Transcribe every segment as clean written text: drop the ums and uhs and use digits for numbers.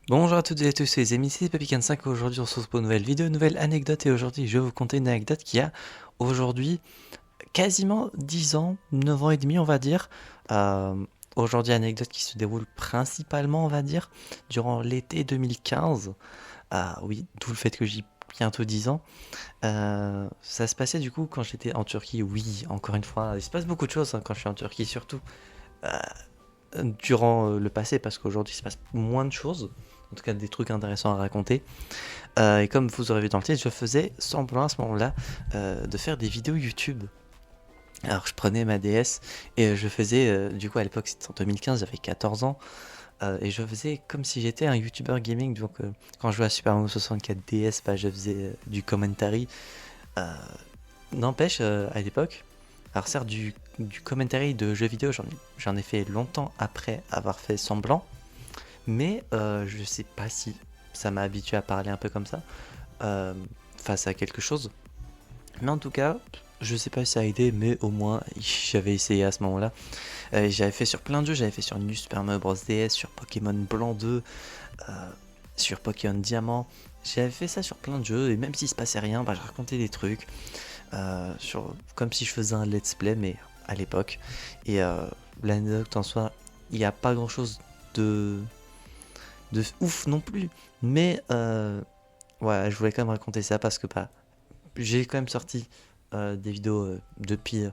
Bonjour à toutes et à tous, c'est les amis, c'est Papy45. Aujourd'hui, on se retrouve pour une nouvelle vidéo, une nouvelle anecdote. Et aujourd'hui, je vais vous conter une anecdote qui a aujourd'hui quasiment 10 ans, 9 ans et demi, on va dire. Euh, Aujourd'hui, anecdote qui se déroule principalement, on va dire, durant l'été 2015. Ah oui, d'où le fait que j'ai bientôt 10 ans. Ça se passait du coup quand j'étais en Turquie. Oui, encore une fois, il se passe beaucoup de choses quand je suis en Turquie, surtout euh, durant le passé, parce qu'aujourd'hui, il se passe moins de choses. En tout cas, des trucs intéressants à raconter. Et comme vous aurez vu dans le titre, je faisais semblant à ce moment-là de faire des vidéos YouTube. Alors je prenais ma DS et je faisais, du coup à l'époque c'était en 2015, j'avais 14 ans, et je faisais comme si j'étais un YouTuber gaming. Donc quand je jouais à Super Mario 64 DS, bah, je faisais du commentary. Euh, N'empêche, à l'époque, alors certes du commentary de jeux vidéo, j'en ai fait longtemps après avoir fait semblant, mais je sais pas si ça m'a habitué à parler un peu comme ça euh, face à quelque chose. Mais en tout cas, je sais pas si ça a aidé, mais au moins j'avais essayé à ce moment-là. J'avais fait sur plein de jeux, j'avais fait sur New Super Mario Bros. DS, sur Pokémon Blanc 2, euh, sur Pokémon Diamant. J'avais fait ça sur plein de jeux, et même s'il se passait rien, bah, je racontais des trucs, comme si je faisais un let's play, mais à l'époque. Et l'anecdote en soi, il n'y a pas grand-chose de, de ouf non plus. Mais ouais, je voulais quand même raconter ça parce que bah, j'ai quand même sorti des vidéos depuis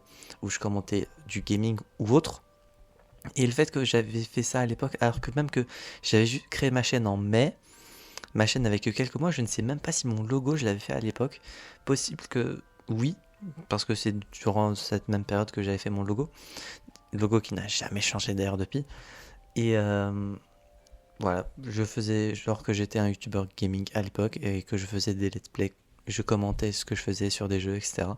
où je commentais du gaming ou autre. Et le fait que j'avais fait ça à l'époque, alors que même que j'avais juste créé ma chaîne en mai, ma chaîne avait que quelques mois, je ne sais même pas si mon logo je l'avais fait à l'époque. Possible que oui, parce que c'est durant cette même période que j'avais fait mon logo. Logo qui n'a jamais changé d'ailleurs depuis. Et voilà, je faisais genre que j'étais un YouTuber gaming à l'époque et que je faisais des let's play. Je commentais ce que je faisais sur des jeux, etc.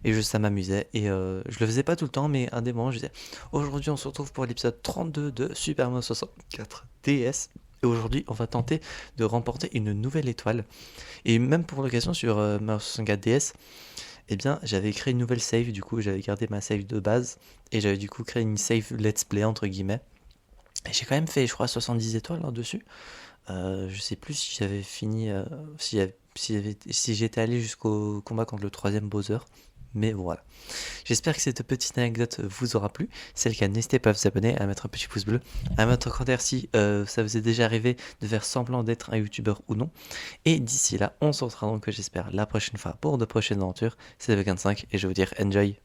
Et ça m'amusait. Et je le faisais pas tout le temps, mais un des moments, je disais aujourd'hui, on se retrouve pour l'épisode 32 de Super Mario 64 DS. Et aujourd'hui, on va tenter de remporter une nouvelle étoile. Et même pour l'occasion, sur Mario 64 DS, eh bien, j'avais créé une nouvelle save. Du coup, j'avais gardé ma save de base. Et j'avais du coup créé une save let's play, entre guillemets. Et j'ai quand même fait, je crois, 70 étoiles là-dessus. Je sais plus si j'avais fini, si j'étais allé jusqu'au combat contre le troisième Bowser. Mais voilà. J'espère que cette petite anecdote vous aura plu. Si c'est le cas, n'hésitez pas à vous abonner, à mettre un petit pouce bleu, à mettre un commentaire si ça vous est déjà arrivé de faire semblant d'être un youtubeur ou non. Et d'ici là, on se retrouvera donc, j'espère, la prochaine fois pour de prochaines aventures. C'est V25 et je vais vous dire enjoy.